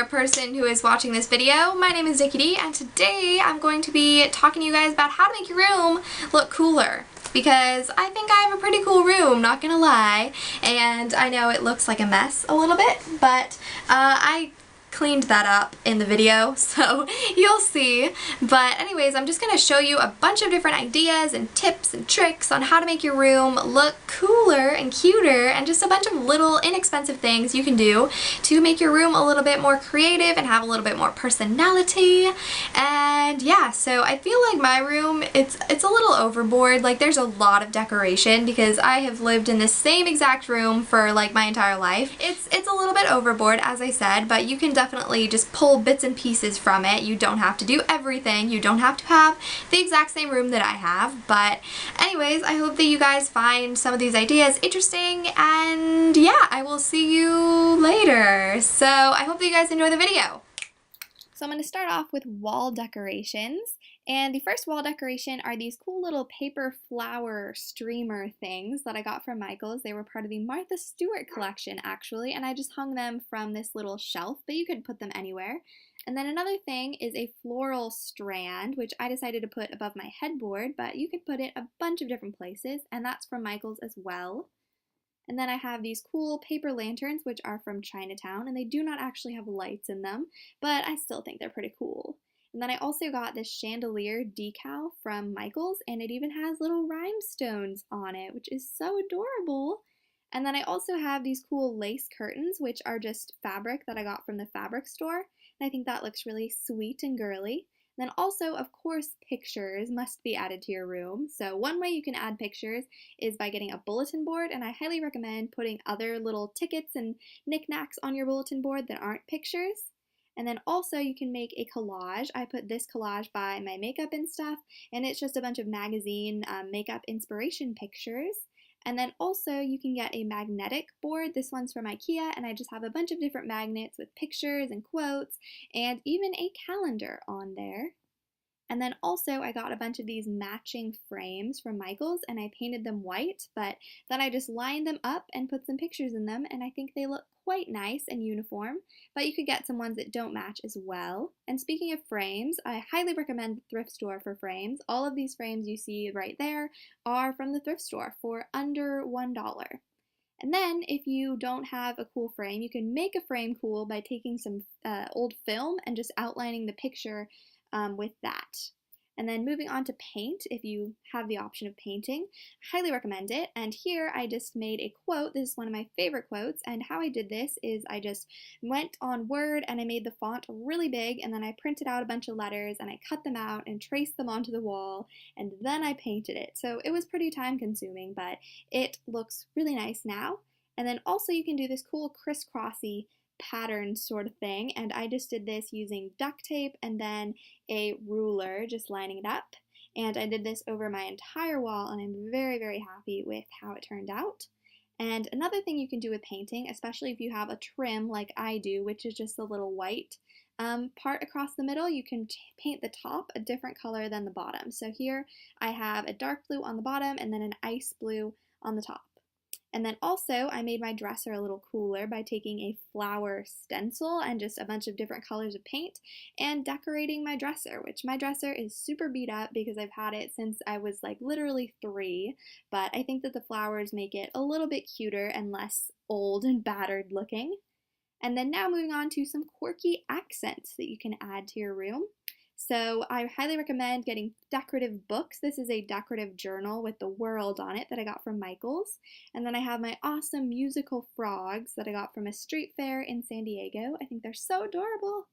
particular person who is watching this video. My name is Nikki D, and today I'm going to be talking to you guys about how to make your room look cooler. Because I think I have a pretty cool room, not gonna lie. And I know it looks like a mess a little bit, but I cleaned that up in the video, so you'll see. But anyways, I'm just going to show you a bunch of different ideas and tips and tricks on how to make your room look cooler and cuter, and just a bunch of little inexpensive things you can do to make your room a little bit more creative and have a little bit more personality. And yeah, so I feel like my room, it's a little overboard. Like, there's a lot of decoration because I have lived in this same exact room for like my entire life. It's a little bit overboard, as I said, but you can definitely just pull bits and pieces from it. You don't have to do everything. You don't have to have the exact same room that I have. But anyways, I hope that you guys find some of these ideas interesting, and yeah, I will see you later. So I hope that you guys enjoy the video. So I'm going to start off with wall decorations. And the first wall decoration are these cool little paper flower streamer things that I got from Michaels. They were part of the Martha Stewart collection, actually, and I just hung them from this little shelf, but you could put them anywhere. And then another thing is a floral strand, which I decided to put above my headboard, but you could put it a bunch of different places, and that's from Michaels as well. And then I have these cool paper lanterns, which are from Chinatown, and they do not actually have lights in them, but I still think they're pretty cool. And then I also got this chandelier decal from Michaels, and it even has little rhinestones on it, which is so adorable. And then I also have these cool lace curtains, which are just fabric that I got from the fabric store, and I think that looks really sweet and girly. Then also, of course, pictures must be added to your room. So one way you can add pictures is by getting a bulletin board, and I highly recommend putting other little tickets and knickknacks on your bulletin board that aren't pictures. And then also you can make a collage. I put this collage by my makeup and stuff, and it's just a bunch of magazine makeup inspiration pictures. And then also you can get a magnetic board. This one's from IKEA, and I just have a bunch of different magnets with pictures and quotes and even a calendar on there. And then also I got a bunch of these matching frames from Michaels, and I painted them white, but then I just lined them up and put some pictures in them, and I think they look quite nice and uniform, but you could get some ones that don't match as well. And speaking of frames, I highly recommend the thrift store for frames. All of these frames you see right there are from the thrift store for under $1. And then if you don't have a cool frame, you can make a frame cool by taking some old film and just outlining the picture with that. And then moving on to paint, if you have the option of painting, highly recommend it. And here I just made a quote. This is one of my favorite quotes, and how I did this is I just went on Word and I made the font really big, and then I printed out a bunch of letters and I cut them out and traced them onto the wall, and then I painted it. So it was pretty time consuming, but it looks really nice now. And then also you can do this cool crisscrossy pattern sort of thing, and I just did this using duct tape and then a ruler, just lining it up, and I did this over my entire wall, and I'm very, very happy with how it turned out. And another thing you can do with painting, especially if you have a trim like I do, which is just a little white part across the middle, you can paint the top a different color than the bottom. So here I have a dark blue on the bottom and then an ice blue on the top. And then also I made my dresser a little cooler by taking a flower stencil and just a bunch of different colors of paint and decorating my dresser, which my dresser is super beat up because I've had it since I was like literally 3, but I think that the flowers make it a little bit cuter and less old and battered looking. And then now moving on to some quirky accents that you can add to your room. So I highly recommend getting decorative books. This is a decorative journal with the world on it that I got from Michaels. And then I have my awesome musical frogs that I got from a street fair in San Diego. I think they're so adorable.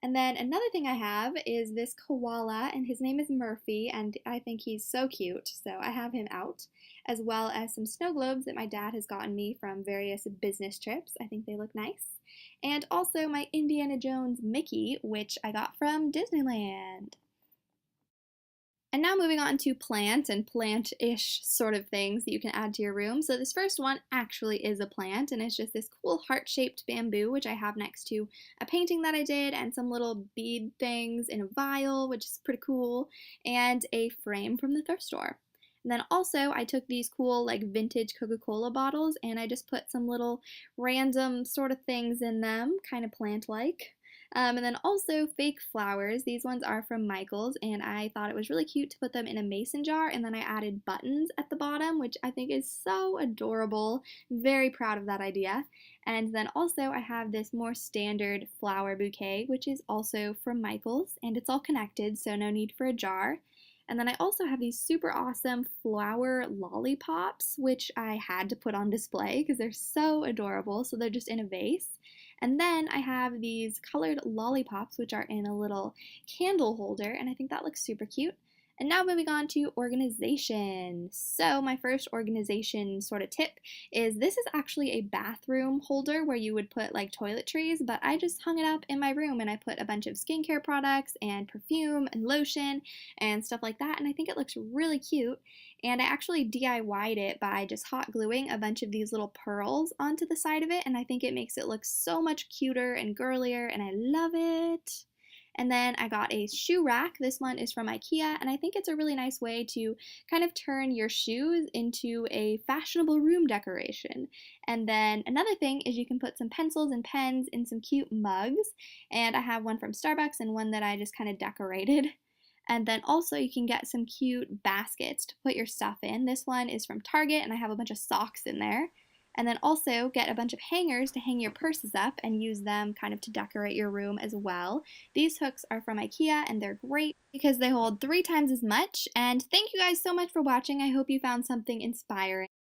And then another thing I have is this koala, and his name is Murphy, and I think he's so cute, so I have him out, as well as some snow globes that my dad has gotten me from various business trips. I think they look nice. And also my Indiana Jones Mickey, which I got from Disneyland. And now moving on to plant and plant-ish sort of things that you can add to your room. So this first one actually is a plant, and it's just this cool heart-shaped bamboo, which I have next to a painting that I did, and some little bead things in a vial, which is pretty cool, and a frame from the thrift store. And then also I took these cool like vintage Coca-Cola bottles and I just put some little random sort of things in them, kind of plant-like. And then also fake flowers. These ones are from Michaels, and I thought it was really cute to put them in a mason jar, and then I added buttons at the bottom, which I think is so adorable. Very proud of that idea. And then also I have this more standard flower bouquet, which is also from Michaels, and it's all connected, so no need for a jar. And then I also have these super awesome flower lollipops, which I had to put on display because they're so adorable. So they're just in a vase. And then I have these colored lollipops, which are in a little candle holder, and I think that looks super cute. And now moving on to organization. So my first organization sort of tip is this is actually a bathroom holder where you would put like toiletries, but I just hung it up in my room and I put a bunch of skincare products and perfume and lotion and stuff like that, and I think it looks really cute. And I actually DIY'd it by just hot gluing a bunch of these little pearls onto the side of it, and I think it makes it look so much cuter and girlier, and I love it. And then I got a shoe rack. This one is from IKEA, and I think it's a really nice way to kind of turn your shoes into a fashionable room decoration. And then another thing is you can put some pencils and pens in some cute mugs, and I have one from Starbucks and one that I just kind of decorated. And then also you can get some cute baskets to put your stuff in. This one is from Target, and I have a bunch of socks in there. And then also get a bunch of hangers to hang your purses up and use them kind of to decorate your room as well. These hooks are from IKEA and they're great because they hold 3 times as much. And thank you guys so much for watching. I hope you found something inspiring.